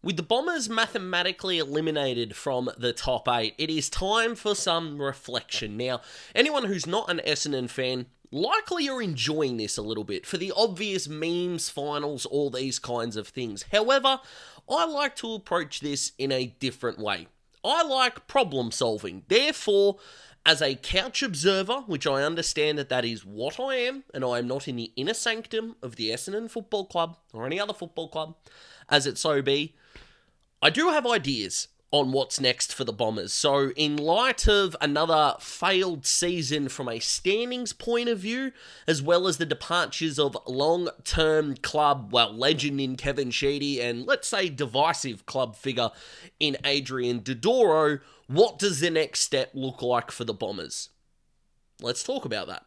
With the Bombers mathematically eliminated from the top 8, it is time for some reflection. Now, anyone who's not an Essendon fan, likely you're enjoying this a little bit for the obvious memes, finals, all these kinds of things. However, I like to approach this in a different way. I like problem solving. Therefore, as a couch observer, which I understand that is what I am, and I am not in the inner sanctum of the Essendon Football Club or any other football club, as it so be, I do have ideas on what's next for the Bombers. So in light of another failed season from a standings point of view, as well as the departures of long-term club, legend in Kevin Sheedy and let's say divisive club figure in Adrian Dodoro, what does the next step look like for the Bombers? Let's talk about that.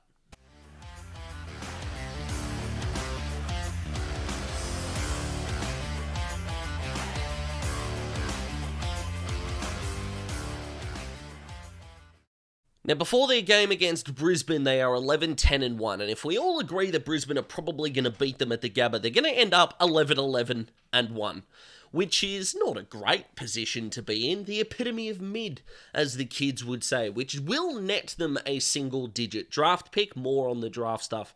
Now, before their game against Brisbane, they are 11-10-1, and if we all agree that Brisbane are probably going to beat them at the Gabba, they're going to end up 11-11-1, which is not a great position to be in, the epitome of mid, as the kids would say, which will net them a single-digit draft pick. More on the draft stuff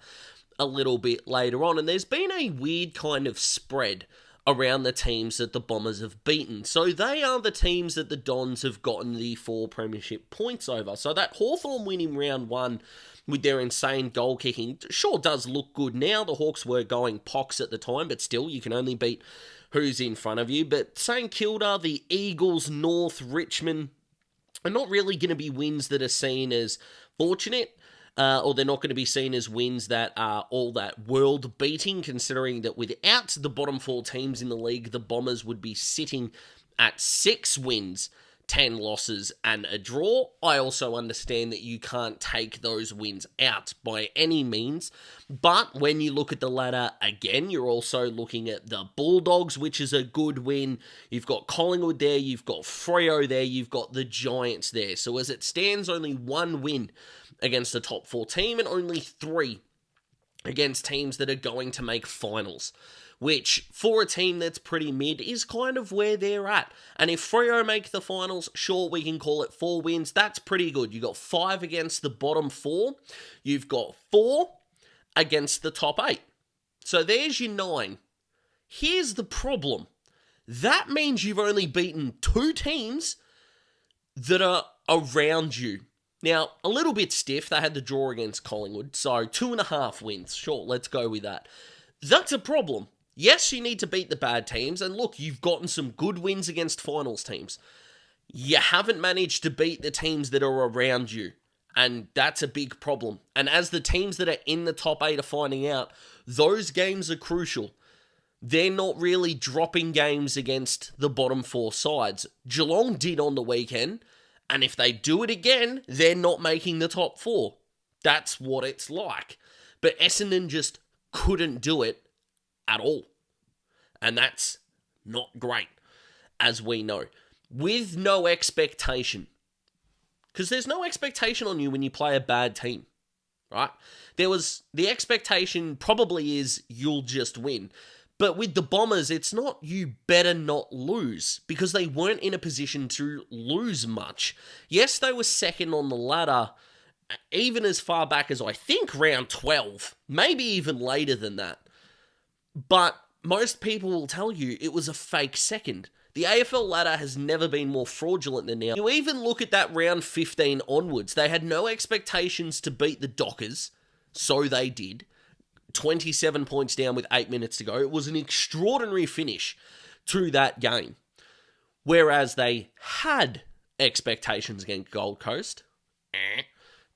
a little bit later on, and there's been a weird kind of spread around the teams that the Bombers have beaten. So they are the teams that the Dons have gotten the 4 premiership points over. So that Hawthorn win in round 1 with their insane goal kicking sure does look good now. The Hawks were going pox at the time, but still, you can only beat who's in front of you. But St Kilda, the Eagles, North, Richmond are not really going to be wins that are seen as fortunate. Or they're not going to be seen as wins that are all that world-beating, considering that without the bottom 4 teams in the league, the Bombers would be sitting at 6 wins, 10 losses, and a draw. I also understand that you can't take those wins out by any means, but when you look at the ladder again, you're also looking at the Bulldogs, which is a good win. You've got Collingwood there, you've got Freo there, you've got the Giants there. So as it stands, only 1 win against the top 4 team and only 3 against teams that are going to make finals, which for a team that's pretty mid is kind of where they're at. And if Freo make the finals, sure, we can call it 4 wins. That's pretty good. You got 5 against the bottom 4. You've got 4 against the top 8. So there's your 9. Here's the problem. That means you've only beaten 2 teams that are around you. Now, a little bit stiff, they had the draw against Collingwood, so 2.5 wins. Sure, let's go with that. That's a problem. Yes, you need to beat the bad teams, and look, you've gotten some good wins against finals teams. You haven't managed to beat the teams that are around you, and that's a big problem. And as the teams that are in the top 8 are finding out, those games are crucial. They're not really dropping games against the bottom 4 sides. Geelong did on the weekend, and if they do it again, they're not making the top 4. That's what it's like. But Essendon just couldn't do it at all. And that's not great, as we know. With no expectation. Because there's no expectation on you when you play a bad team, right? The expectation probably is you'll just win. But with the Bombers, it's not you better not lose, because they weren't in a position to lose much. Yes, they were second on the ladder, even as far back as I think round 12, maybe even later than that. But most people will tell you it was a fake second. The AFL ladder has never been more fraudulent than now. You even look at that round 15 onwards, they had no expectations to beat the Dockers, so they did. 27 points down with 8 minutes to go. It was an extraordinary finish to that game. Whereas they had expectations against Gold Coast,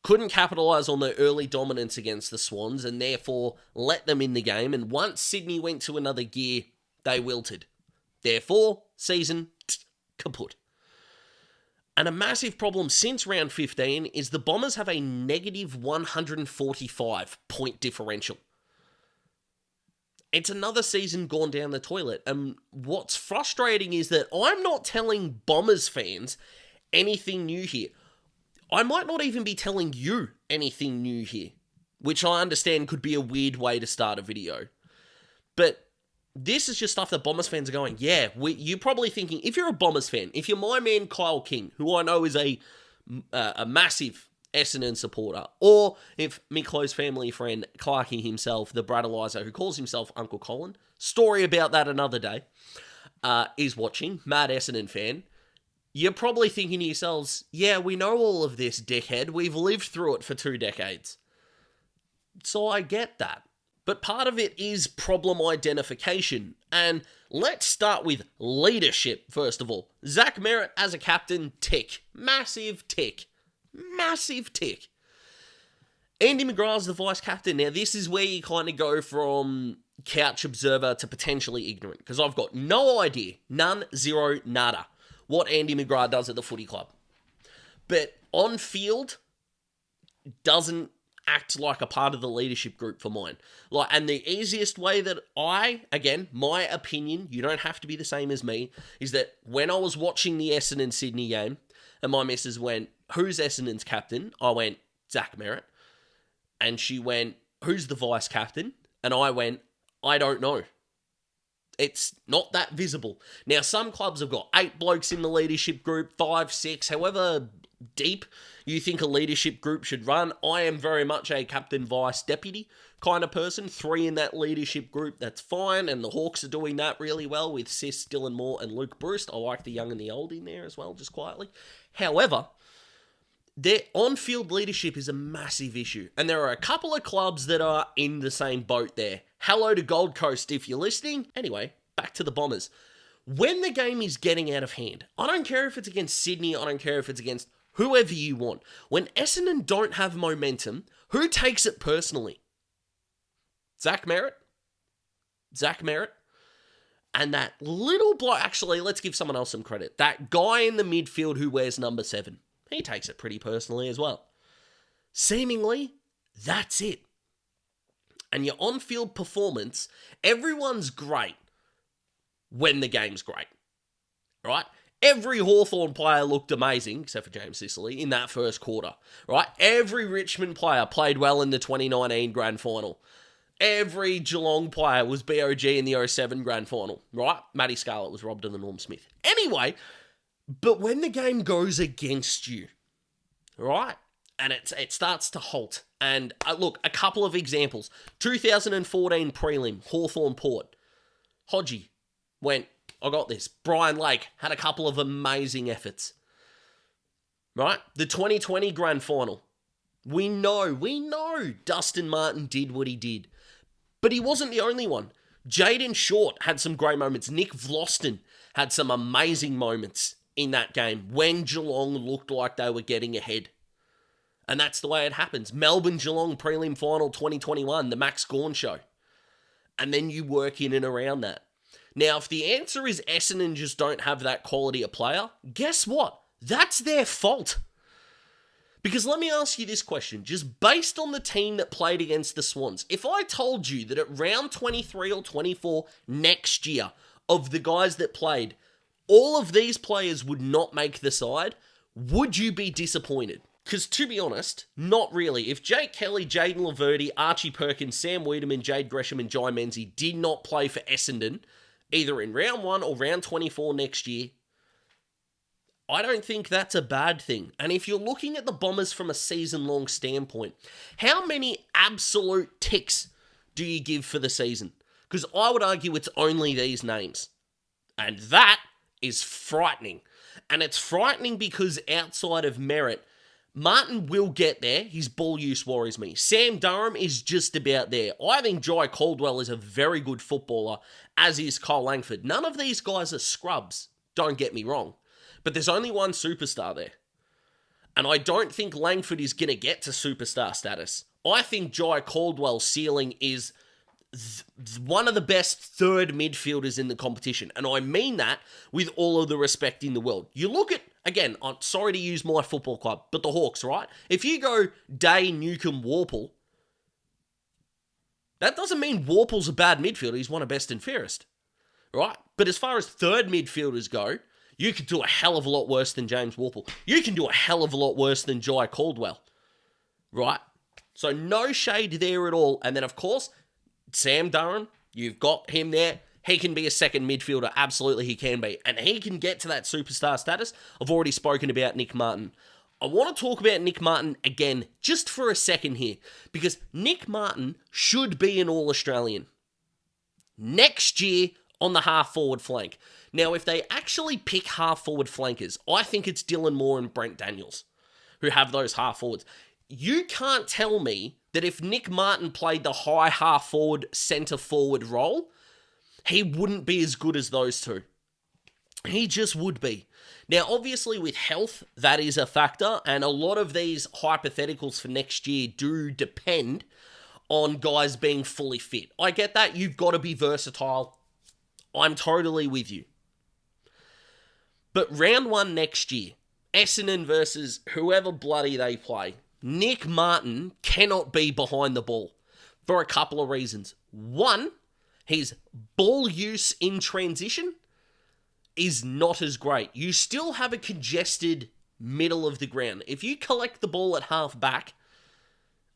couldn't capitalise on their early dominance against the Swans and therefore let them in the game. And once Sydney went to another gear, they wilted. Therefore, season kaput. And a massive problem since round 15 is the Bombers have a negative 145 point differential. It's another season gone down the toilet. And what's frustrating is that I'm not telling Bombers fans anything new here. I might not even be telling you anything new here, which I understand could be a weird way to start a video. But This is just stuff that Bombers fans are going, yeah, you're probably thinking, if you're a Bombers fan, if you're my man Kyle King, who I know is a massive Essendon supporter, or if me close family friend Clarky himself, the Bradalizer, who calls himself Uncle Colin, story about that another day, is watching, mad Essendon fan, you're probably thinking to yourselves, yeah, we know all of this, dickhead. We've lived through it for 2 decades. So I get that. But part of it is problem identification. And let's start with leadership, first of all. Zach Merritt as a captain, tick. Massive tick. Massive tick. Andy McGrath's the vice captain. Now, this is where you kind of go from couch observer to potentially ignorant. Because I've got no idea, none, zero, nada, what Andy McGrath does at the footy club. But on field, doesn't act like a part of the leadership group for mine. And the easiest way that again, my opinion, you don't have to be the same as me, is that when I was watching the Essendon Sydney game, and my missus went, who's Essendon's captain? I went, Zach Merritt. And she went, who's the vice captain? And I went, I don't know. It's not that visible. Now, some clubs have got 8 blokes in the leadership group, 5, 6, however deep you think a leadership group should run. I am very much a captain, vice, deputy kind of person. 3 in that leadership group, that's fine. And the Hawks are doing that really well with Sis, Dylan Moore, and Luke Bruce. I like the young and the old in there as well, just quietly. However, their on-field leadership is a massive issue. And there are a couple of clubs that are in the same boat there. Hello to Gold Coast if you're listening. Anyway, back to the Bombers. When the game is getting out of hand, I don't care if it's against Sydney, I don't care if it's against whoever you want. When Essendon don't have momentum, who takes it personally? Zach Merritt? Zach Merritt? And that little bloke, actually, let's give someone else some credit. That guy in the midfield who wears number 7. He takes it pretty personally as well. Seemingly, that's it. And your on-field performance, everyone's great when the game's great, right? Every Hawthorn player looked amazing, except for James Sicily, in that first quarter, right? Every Richmond player played well in the 2019 grand final. Every Geelong player was BOG in the 07 grand final, right? Matty Scarlett was robbed of the Norm Smith. Anyway, but when the game goes against you, right? And it starts to halt. And look, a couple of examples. 2014 prelim, Hawthorn Port. Hodgie went, I got this. Brian Lake had a couple of amazing efforts. Right? The 2020 grand final. We know Dustin Martin did what he did. But he wasn't the only one. Jaden Short had some great moments. Nick Vlosten had some amazing moments in that game when Geelong looked like they were getting ahead. And that's the way it happens. Melbourne-Geelong prelim final 2021, the Max Gawn show. And then you work in and around that. Now, if the answer is Essendon just don't have that quality of player, guess what? That's their fault. Because let me ask you this question, just based on the team that played against the Swans, if I told you that at round 23 or 24 next year of the guys that played, all of these players would not make the side, would you be disappointed? Because to be honest, not really. If Jake Kelly, Jaden Laverty, Archie Perkins, Sam Wiedemann, Jade Gresham and Jai Menzies did not play for Essendon, either in round 1 or round 24 next year, I don't think that's a bad thing. And if you're looking at the Bombers from a season-long standpoint, how many absolute ticks do you give for the season? Because I would argue it's only these names. And that is frightening. And it's frightening because outside of Merritt, Martin will get there. His ball use worries me. Sam Durham is just about there. I think Jai Caldwell is a very good footballer, as is Kyle Langford. None of these guys are scrubs, don't get me wrong. But there's only one superstar there. And I don't think Langford is going to get to superstar status. I think Jai Caldwell's ceiling is one of the best third midfielders in the competition. And I mean that with all of the respect in the world. You look at, again, I'm sorry to use my football club, but the Hawks, right? If you go Day, Newcomb, Warple, that doesn't mean Warple's a bad midfielder. He's one of best and fairest, right? But as far as third midfielders go, you could do a hell of a lot worse than James Warple. You can do a hell of a lot worse than Jai Caldwell, right? So no shade there at all. And then, of course, Sam Durham, you've got him there. he can be a second midfielder. Absolutely he can be. And he can get to that superstar status. I've already spoken about Nick Martin. I want to talk about Nick Martin again just for a second here, because Nick Martin should be an All-Australian next year on the half-forward flank. Now, if they actually pick half-forward flankers, I think it's Dylan Moore and Brent Daniels who have those half-forwards. You can't tell me that if Nick Martin played the high half-forward, centre-forward role, he wouldn't be as good as those two. He just would be. Now, obviously, with health, that is a factor, and a lot of these hypotheticals for next year do depend on guys being fully fit. I get that. You've got to be versatile. I'm totally with you. But round one next year, Essendon versus whoever bloody they play, Nick Martin cannot be behind the ball for a couple of reasons. One, his ball use in transition is not as great. You still have a congested middle of the ground. If you collect the ball at half back,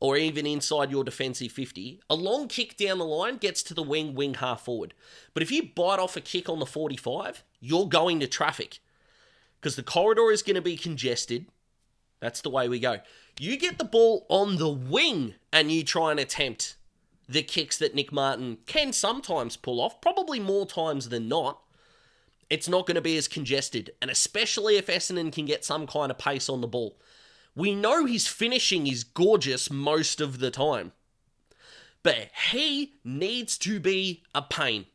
or even inside your defensive 50, a long kick down the line gets to the wing half forward. But if you bite off a kick on the 45, you're going to traffic, because the corridor is going to be congested. That's the way we go. You get the ball on the wing and you try and attempt the kicks that Nick Martin can sometimes pull off, probably more times than not. It's not going to be as congested, and especially if Essendon can get some kind of pace on the ball. We know his finishing is gorgeous most of the time, but he needs to be a pain.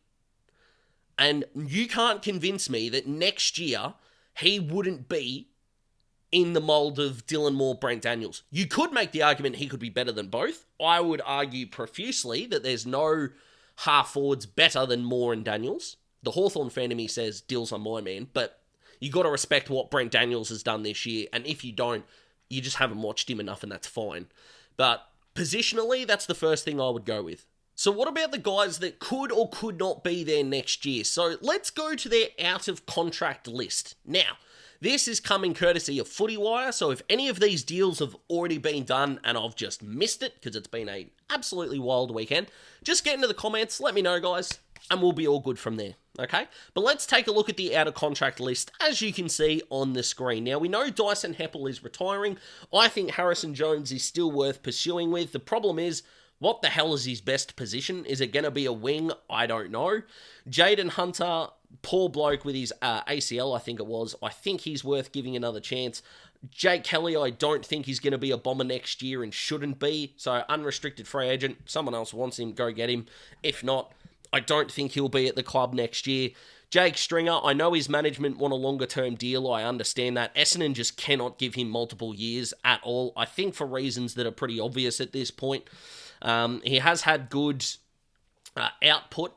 And you can't convince me that next year he wouldn't be in the mould of Dylan Moore, Brent Daniels. You could make the argument he could be better than both. I would argue profusely that there's no half-forwards better than Moore and Daniels. The Hawthorn fan in me says Dill's on my man, but you got to respect what Brent Daniels has done this year, and if you don't, you just haven't watched him enough, and that's fine. But positionally, that's the first thing I would go with. So what about the guys that could or could not be there next year? So let's go to their out-of-contract list. Now, this is coming courtesy of FootyWire, so if any of these deals have already been done and I've just missed it, because it's been an absolutely wild weekend, just get into the comments, let me know, guys, and we'll be all good from there, okay? But let's take a look at the out-of-contract list, as you can see on the screen. Now, we know Dyson Heppel is retiring. I think Harrison Jones is still worth pursuing with. The problem is, what the hell is his best position? Is it going to be a wing? I don't know. Jaden Hunter, poor bloke with his ACL, I think it was. I think he's worth giving another chance. Jake Kelly, I don't think he's going to be a Bomber next year and shouldn't be. So, unrestricted free agent. Someone else wants him, go get him. If not, I don't think he'll be at the club next year. Jake Stringer, I know his management want a longer-term deal. I understand that. Essendon just cannot give him multiple years at all. I think for reasons that are pretty obvious at this point. He has had good output,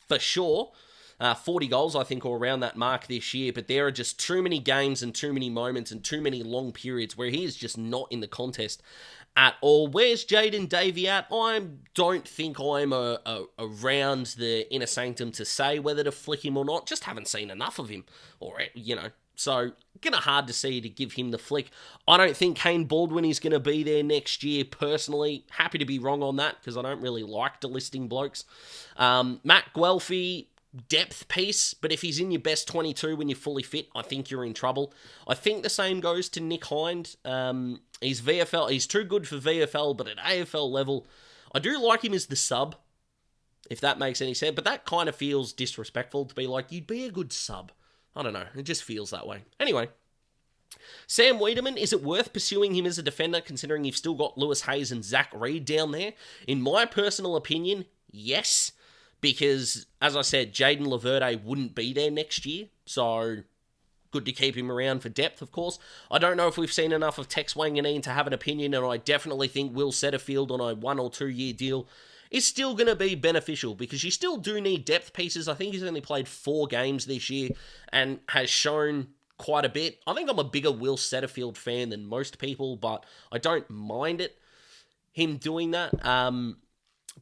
for sure. 40 goals, I think, or around that mark this year. But there are just too many games and too many moments and too many long periods where he is just not in the contest at all. Where's Jaden Davey at? I don't think I'm around the inner sanctum to say whether to flick him or not. Just haven't seen enough of him. Or, so kind of hard to see to give him the flick. I don't think Kane Baldwin is going to be there next year, personally. Happy to be wrong on that, because I don't really like delisting blokes. Matt Guelphy, depth piece, but if he's in your best 22 when you're fully fit, I think you're in trouble. I think the same goes to Nick Hind. He's VFL. He's too good for VFL, but at AFL level, I do like him as the sub, if that makes any sense. But that kind of feels disrespectful to be like, you'd be a good sub. I don't know. It just feels that way. Anyway, Sam Wiedemann, is it worth pursuing him as a defender, considering you've still got Lewis Hayes and Zach Reed down there? In my personal opinion, yes. Because, as I said, Jaden Laverde wouldn't be there next year, so good to keep him around for depth, of course. I don't know if we've seen enough of Tex Wanganeen to have an opinion, and I definitely think Will Setterfield on a 1 or 2 year deal is still going to be beneficial, because you still do need depth pieces. I think he's only played 4 games this year and has shown quite a bit. I think I'm a bigger Will Setterfield fan than most people, but I don't mind him doing that.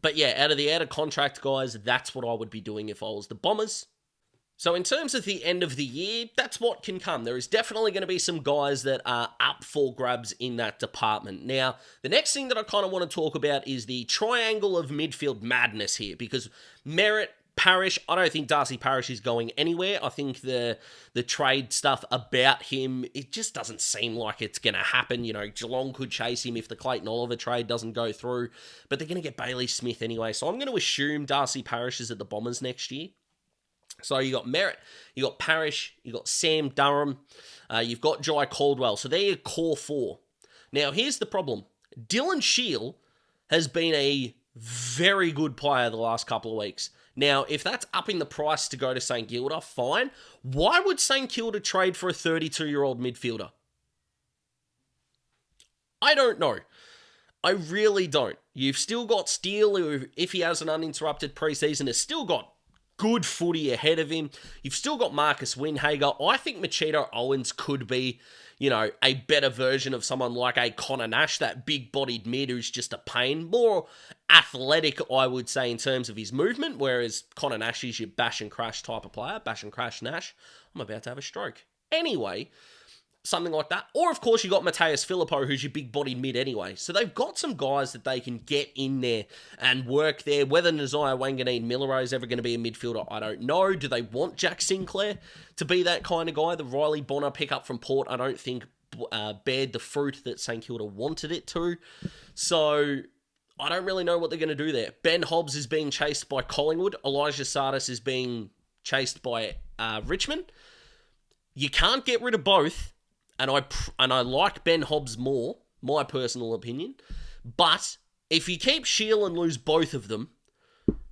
But yeah, out of contract guys, that's what I would be doing if I was the Bombers. So in terms of the end of the year, that's what can come. There is definitely going to be some guys that are up for grabs in that department. Now, the next thing that I kind of want to talk about is the triangle of midfield madness here, because Merritt, Parish, I don't think Darcy Parish is going anywhere. I think the trade stuff about him, it just doesn't seem like it's going to happen. You know, Geelong could chase him if the Clayton Oliver trade doesn't go through, but they're going to get Bailey Smith anyway. So I'm going to assume Darcy Parish is at the Bombers next year. So you got Merritt, you got Parish, you got Sam Durham, you've got Jai Caldwell. So they're your core four. Now here's the problem. Dylan Shield has been a very good player the last couple of weeks. Now, if that's upping the price to go to St Kilda, fine. Why would St Kilda trade for a 32-year-old midfielder? I don't know. I really don't. You've still got Steele, who, if he has an uninterrupted preseason, has still got good footy ahead of him. You've still got Marcus Windhager. I think Machito Owens could be, you know, a better version of someone like a Connor Nash, that big-bodied mid who's just a pain. More athletic, I would say, in terms of his movement, whereas Connor Nash is your bash and crash type of player. Bash and crash Nash. I'm about to have a stroke. Anyway, something like that. Or, of course, you got Mateus Filippo, who's your big-bodied mid anyway. So they've got some guys that they can get in there and work there. Whether Nasiah Wanganeen-Millero is ever going to be a midfielder, I don't know. Do they want Jack Sinclair to be that kind of guy? The Riley Bonner pickup from Port, I don't think bared the fruit that St Kilda wanted it to. So I don't really know what they're going to do there. Ben Hobbs is being chased by Collingwood. Elijah Sardis is being chased by Richmond. You can't get rid of both. And I like Ben Hobbs more, my personal opinion. But if you keep Shield and lose both of them,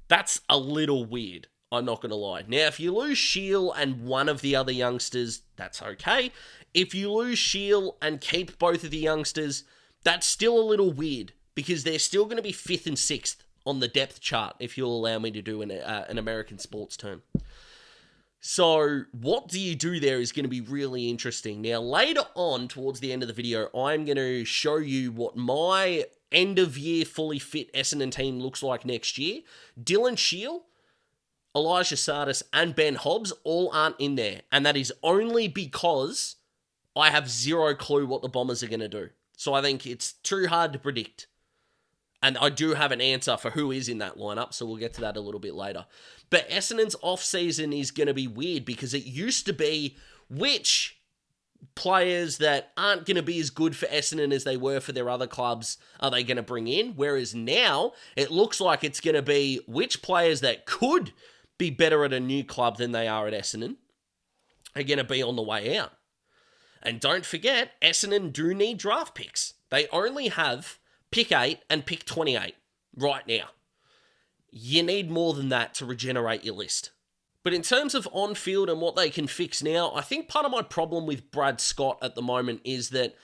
that's a little weird. I'm not going to lie. Now, if you lose Shield and one of the other youngsters, that's okay. If you lose Shield and keep both of the youngsters, that's still a little weird because they're still going to be 5th and 6th on the depth chart, if you'll allow me to do an American sports term. So what do you do there is going to be really interesting. Now, later on, towards the end of the video, I'm going to show you what my end-of-year fully fit Essendon team looks like next year. Dylan Shield, Elijah Sardis, and Ben Hobbs all aren't in there. And that is only because I have zero clue what the Bombers are going to do. So I think it's too hard to predict. And I do have an answer for who is in that lineup, so we'll get to that a little bit later. But Essendon's off-season is going to be weird because it used to be which players that aren't going to be as good for Essendon as they were for their other clubs are they going to bring in? Whereas now, it looks like it's going to be which players that could be better at a new club than they are at Essendon are going to be on the way out. And don't forget, Essendon do need draft picks. They only have pick 8 and pick 28 right now. You need more than that to regenerate your list. But in terms of on-field and what they can fix now, I think part of my problem with Brad Scott at the moment is that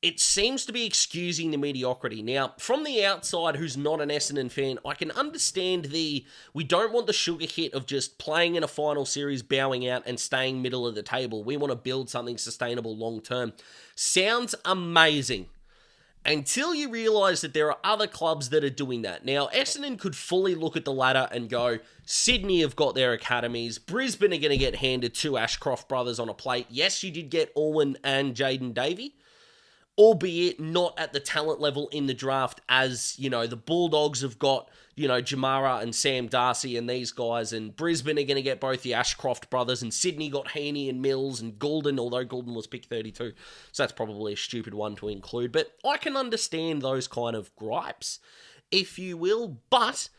it seems to be excusing the mediocrity. Now, from the outside, who's not an Essendon fan, I can understand we don't want the sugar hit of just playing in a final series, bowing out, and staying middle of the table. We want to build something sustainable long-term. Sounds amazing. Until you realise that there are other clubs that are doing that. Now, Essendon could fully look at the ladder and go, Sydney have got their academies. Brisbane are going to get handed 2 Ashcroft brothers on a plate. Yes, you did get Orwin and Jaden Davey, albeit not at the talent level in the draft as, you know, the Bulldogs have got, you know, Jamara and Sam Darcy and these guys, and Brisbane are going to get both the Ashcroft brothers, and Sydney got Heaney and Mills and Goulden, although Goulden was pick 32, so that's probably a stupid one to include, but I can understand those kind of gripes, if you will, but,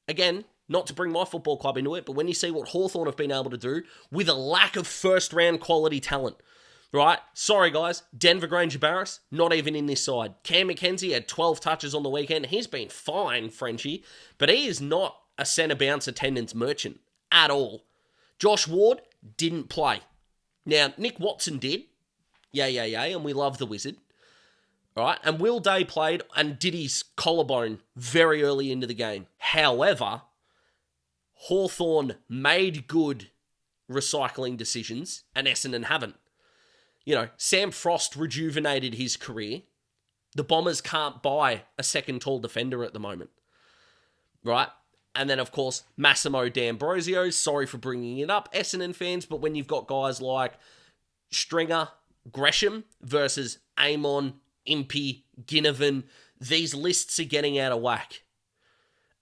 again, not to bring my football club into it, but when you see what Hawthorn have been able to do with a lack of first-round quality talent, right? Sorry, guys. Denver Granger Barris, not even in this side. Cam McKenzie had 12 touches on the weekend. He's been fine, Frenchie, but he is not a centre bounce attendance merchant at all. Josh Ward didn't play. Now, Nick Watson did. Yay, and we love the Wizard. All right, and Will Day played and did his collarbone very early into the game. However, Hawthorn made good recycling decisions, and Essendon haven't. You know, Sam Frost rejuvenated his career. The Bombers can't buy a second tall defender at the moment. Right? And then, of course, Massimo D'Ambrosio. Sorry for bringing it up, Essendon fans, but when you've got guys like Stringer, Gresham versus Amon, Impey, Ginnivan, these lists are getting out of whack.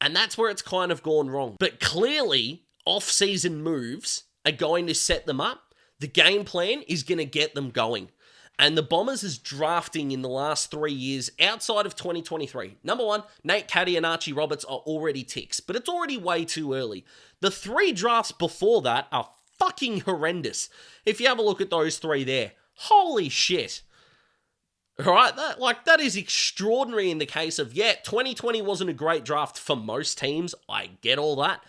And that's where it's kind of gone wrong. But clearly, off-season moves are going to set them up. The game plan is going to get them going. And the Bombers' drafting in the last 3 years, outside of 2023, number one, Nate Caddy and Archie Roberts are already ticks, but it's already way too early. The 3 drafts before that are fucking horrendous. If you have a look at those 3 there, holy shit. Alright, that is extraordinary in the case of, 2020 wasn't a great draft for most teams, I get all that.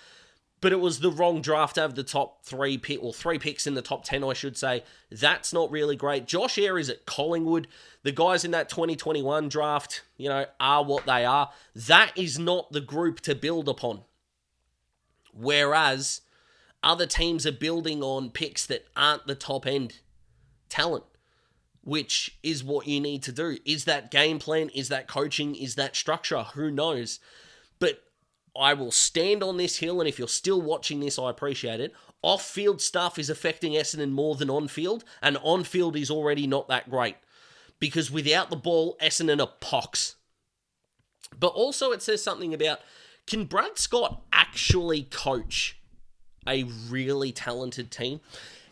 But it was the wrong draft to have the top 3 picks in the top 10, I should say. That's not really great. Josh Eyre is at Collingwood. The guys in that 2021 draft, are what they are. That is not the group to build upon. Whereas other teams are building on picks that aren't the top end talent, which is what you need to do. Is that game plan? Is that coaching? Is that structure? Who knows? But I will stand on this hill, and if you're still watching this, I appreciate it. Off-field stuff is affecting Essendon more than on-field, and on-field is already not that great. Because without the ball, Essendon are pox. But also it says something about, can Brad Scott actually coach a really talented team?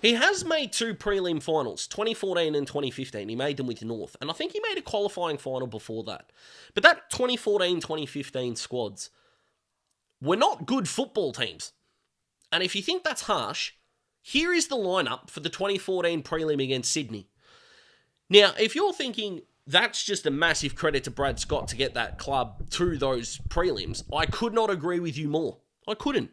He has made 2 prelim finals, 2014 and 2015. He made them with North, and I think he made a qualifying final before that. But that 2014-2015 squads were not good football teams. And if you think that's harsh, here is the lineup for the 2014 prelim against Sydney. Now, if you're thinking that's just a massive credit to Brad Scott to get that club to those prelims, I could not agree with you more. I couldn't.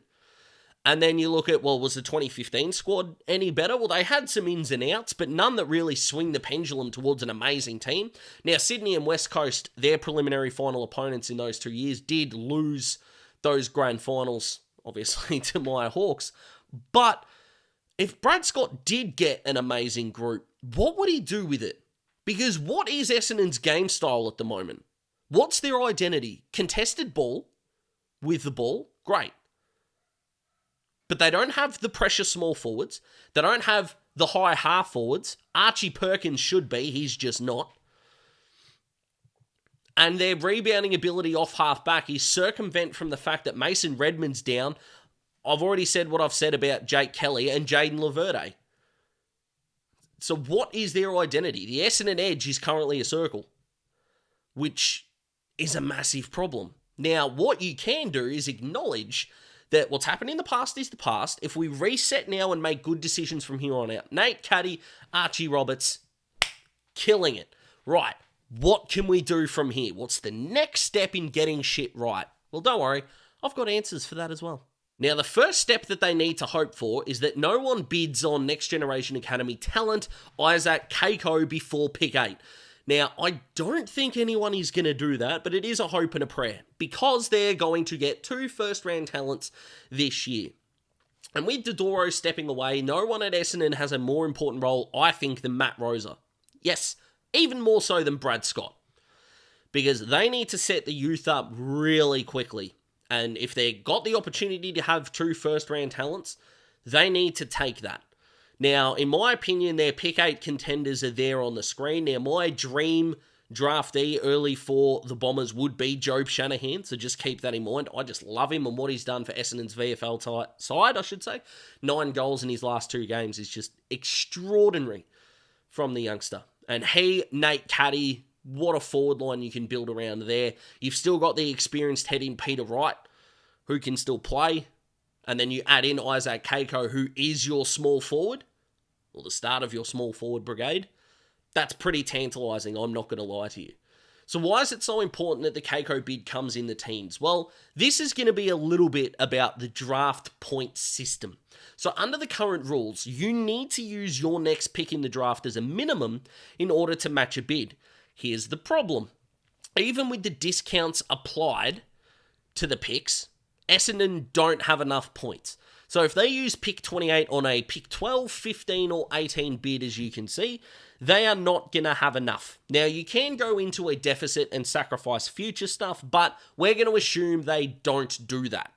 And then you look at, was the 2015 squad any better? Well, they had some ins and outs, but none that really swing the pendulum towards an amazing team. Now, Sydney and West Coast, their preliminary final opponents in those 2 years, did lose those grand finals, obviously, to my Hawks. But if Brad Scott did get an amazing group, what would he do with it? Because what is Essendon's game style at the moment? What's their identity? Contested ball with the ball? Great. But they don't have the pressure small forwards. They don't have the high half forwards. Archie Perkins should be. He's just not. And their rebounding ability off half-back is circumvent from the fact that Mason Redmond's down. I've already said what I've said about Jake Kelly and Jaden Laverde. So what is their identity? The Essendon edge is currently a circle, which is a massive problem. Now, what you can do is acknowledge that what's happened in the past is the past. If we reset now and make good decisions from here on out, Nate Caddy, Archie Roberts, killing it. Right. What can we do from here? What's the next step in getting shit right? Well, don't worry. I've got answers for that as well. Now, the first step that they need to hope for is that no one bids on Next Generation Academy talent Isaac Keiko before pick 8. Now, I don't think anyone is going to do that, but it is a hope and a prayer because they're going to get 2 first-round talents this year. And with Dodoro stepping away, no one at Essendon has a more important role, I think, than Matt Rosa. Yes, even more so than Brad Scott. Because they need to set the youth up really quickly. And if they got the opportunity to have 2 first-round talents, they need to take that. Now, in my opinion, their pick 8 contenders are there on the screen. Now, my dream draftee early for the Bombers would be Jobe Shanahan, so just keep that in mind. I just love him and what he's done for Essendon's VFL side, I should say. 9 goals in his last 2 games is just extraordinary from the youngster. And he, Nate Caddy, what a forward line you can build around there. You've still got the experienced head in Peter Wright, who can still play. And then you add in Isaac Keiko, who is your small forward, or the start of your small forward brigade. That's pretty tantalising, I'm not going to lie to you. So why is it so important that the Keiko bid comes in the teens? Well, this is going to be a little bit about the draft point system. So under the current rules, you need to use your next pick in the draft as a minimum in order to match a bid. Here's the problem. Even with the discounts applied to the picks, Essendon don't have enough points. So if they use pick 28 on a pick 12, 15 or 18 bid, as you can see, they are not going to have enough. Now, you can go into a deficit and sacrifice future stuff, but we're going to assume they don't do that.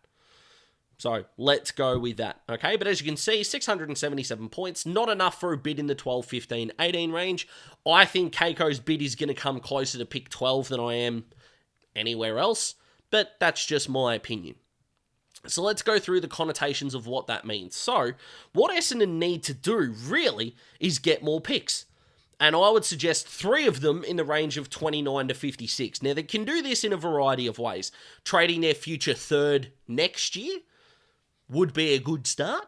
So let's go with that, okay? But as you can see, 677 points, not enough for a bid in the 12, 15, 18 range. I think Keiko's bid is going to come closer to pick 12 than I am anywhere else. but that's just my opinion. So let's go through the connotations of what that means. So, what Essendon need to do, really, is get more picks. And I would suggest 3 of them in the range of 29 to 56. Now, they can do this in a variety of ways. Trading their future third next year would be a good start.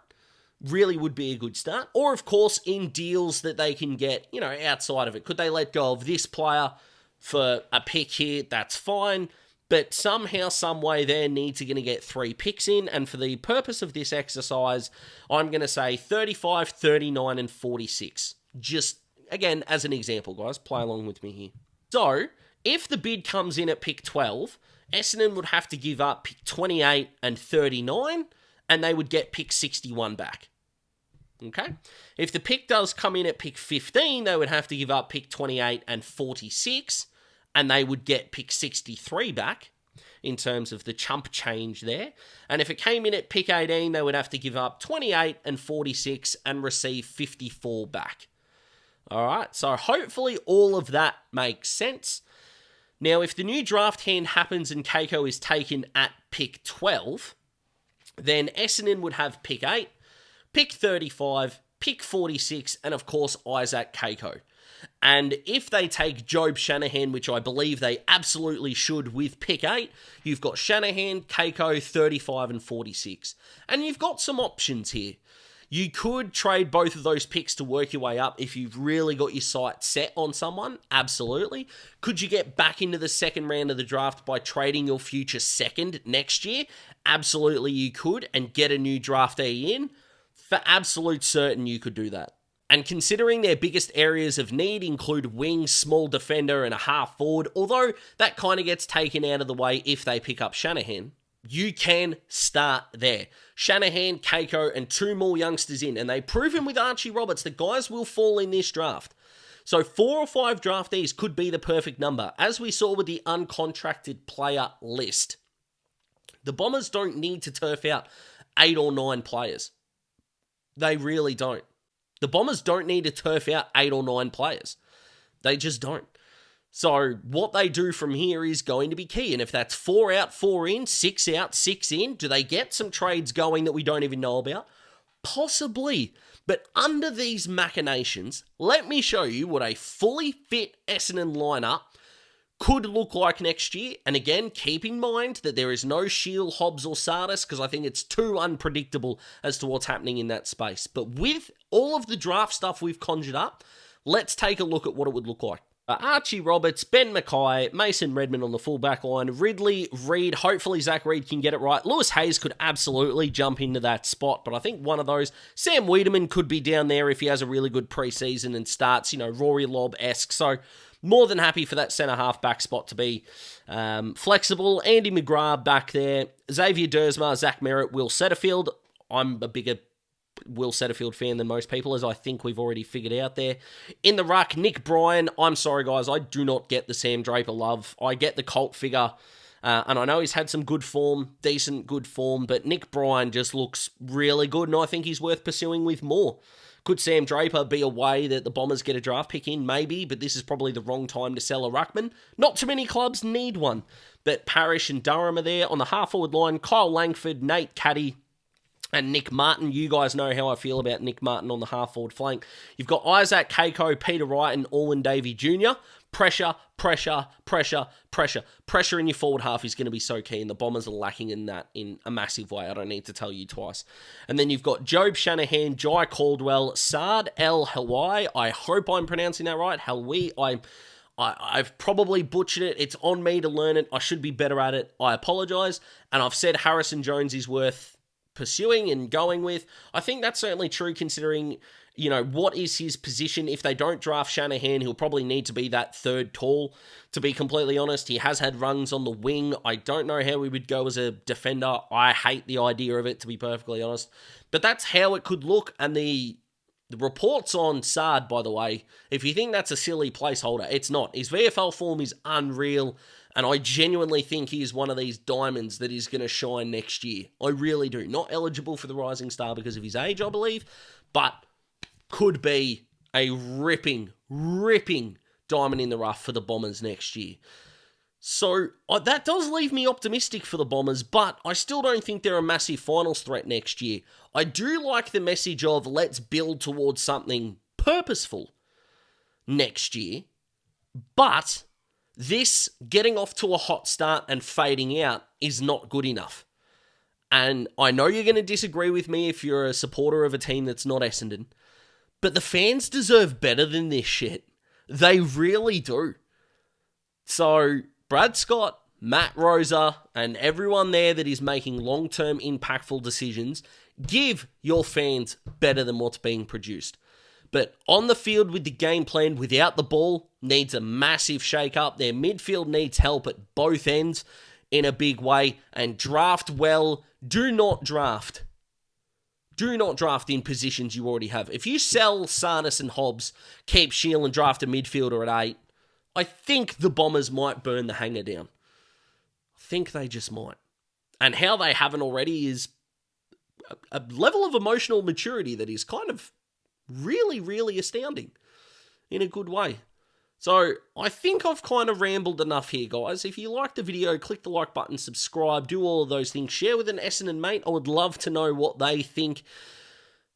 Really would be a good start. Or, of course, in deals that they can get, outside of it. Could they let go of this player for a pick here? That's fine. But somehow, some way, they're going to get 3 picks in. And for the purpose of this exercise, I'm going to say 35, 39, and 46. Just, again, as an example, guys. Play along with me here. So, if the bid comes in at pick 12, Essendon would have to give up pick 28 and 39, and they would get pick 61 back. Okay? If the pick does come in at pick 15, they would have to give up pick 28 and 46, and they would get pick 63 back in terms of the chump change there. And if it came in at pick 18, they would have to give up 28 and 46 and receive 54 back. All right, so hopefully all of that makes sense. Now, if the new draft hand happens and Keiko is taken at pick 12, then Essendon would have pick 8, pick 35, pick 46, and of course Isaac Keiko. And if they take Job Shanahan, which I believe they absolutely should with pick 8, you've got Shanahan, Keiko, 35 and 46. And you've got some options here. You could trade both of those picks to work your way up if you've really got your sights set on someone. Absolutely. Could you get back into the second round of the draft by trading your future second next year? Absolutely you could, and get a new draftee in. For absolute certain you could do that. And considering their biggest areas of need include wing, small defender, and a half forward, although that kind of gets taken out of the way if they pick up Shanahan, you can start there. Shanahan, Keiko, and 2 more youngsters in, and they've proven with Archie Roberts that guys will fall in this draft. So 4 or 5 draftees could be the perfect number, as we saw with the uncontracted player list. The Bombers don't need to turf out 8 or 9 players. They really don't. The Bombers don't need to turf out 8 or 9 players. They just don't. So what they do from here is going to be key. And if that's 4 out, 4 in, 6 out, 6 in, do they get some trades going that we don't even know about? Possibly. But under these machinations, let me show you what a fully fit Essendon lineup could look like next year. And again, keep in mind that there is no Shield, Hobbs, or Sardis, because I think it's too unpredictable as to what's happening in that space. But with all of the draft stuff we've conjured up, let's take a look at what it would look like. Archie Roberts, Ben Mackay, Mason Redmond on the full-back line, Ridley, Reid, hopefully Zach Reid can get it right. Lewis Hayes could absolutely jump into that spot, but I think one of those, Sam Wiedemann could be down there if he has a really good preseason and starts, Rory Lobb-esque. So more than happy for that centre-half back spot to be flexible. Andy McGrath back there, Xavier Dersma, Zach Merritt, Will Setterfield. I'm a bigger Will Setterfield fan than most people, as I think we've already figured out there. In the ruck, Nick Bryan. I'm sorry, guys, I do not get the Sam Draper love. I get the cult figure, and I know he's had some good form, decent good form, but Nick Bryan just looks really good, and I think he's worth pursuing with more. Could Sam Draper be a way that the Bombers get a draft pick in? Maybe, but this is probably the wrong time to sell a ruckman. Not too many clubs need one, but Parrish and Durham are there. On the half-forward line, Kyle Langford, Nate Caddy, and Nick Martin. You guys know how I feel about Nick Martin on the half-forward flank. You've got Isaac Keiko, Peter Wright, and Alwyn Davey Jr. Pressure, pressure, pressure, pressure. Pressure in your forward half is going to be so key, and the Bombers are lacking in that in a massive way. I don't need to tell you twice. And then you've got Job Shanahan, Jai Caldwell, Saad El Helwai. I hope I'm pronouncing that right. Helwi. I've probably butchered it. It's on me to learn it. I should be better at it. I apologise. And I've said Harrison Jones is worth pursuing and going with. I think that's certainly true considering, what is his position. If they don't draft Shanahan, he'll probably need to be that third tall, to be completely honest. He has had runs on the wing. I don't know how we would go as a defender. I hate the idea of it, to be perfectly honest. But that's how it could look, and the reports on Saad, by the way, if you think that's a silly placeholder, it's not. His VFL form is unreal, and I genuinely think he is one of these diamonds that is going to shine next year. I really do. Not eligible for the Rising Star because of his age, I believe, but could be a ripping diamond in the rough for the Bombers next year. So that does leave me optimistic for the Bombers, but I still don't think they're a massive finals threat next year. I do like the message of let's build towards something purposeful next year, but this getting off to a hot start and fading out is not good enough. And I know you're going to disagree with me if you're a supporter of a team that's not Essendon, but the fans deserve better than this shit. They really do. So, Brad Scott, Matt Rosa, and everyone there that is making long-term impactful decisions, give your fans better than what's being produced. But on the field with the game plan without the ball needs a massive shake-up. Their midfield needs help at both ends in a big way. And draft well. Do not draft. Do not draft in positions you already have. If you sell Sarnas and Hobbs, keep Shield and draft a midfielder at 8, I think the Bombers might burn the hanger down. I think they just might. And how they haven't already is a level of emotional maturity that is kind of really, really astounding in a good way. So I think I've kind of rambled enough here, guys. If you liked the video, click the like button, subscribe, do all of those things. Share with an Essendon mate. I would love to know what they think.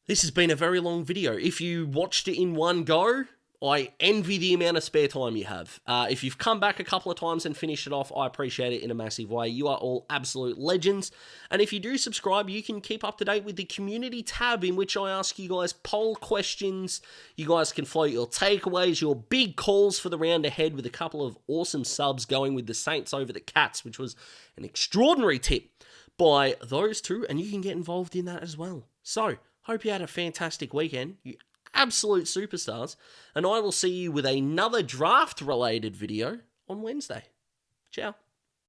This has been a very long video. If you watched it in one go, I envy the amount of spare time you have. If you've come back a couple of times and finished it off, I appreciate it in a massive way. You are all absolute legends. And if you do subscribe, you can keep up to date with the community tab in which I ask you guys poll questions. You guys can float your takeaways, your big calls for the round ahead with a couple of awesome subs going with the Saints over the Cats, which was an extraordinary tip by those two. And you can get involved in that as well. So, hope you had a fantastic weekend. You absolute superstars, and I will see you with another draft-related video on Wednesday. Ciao.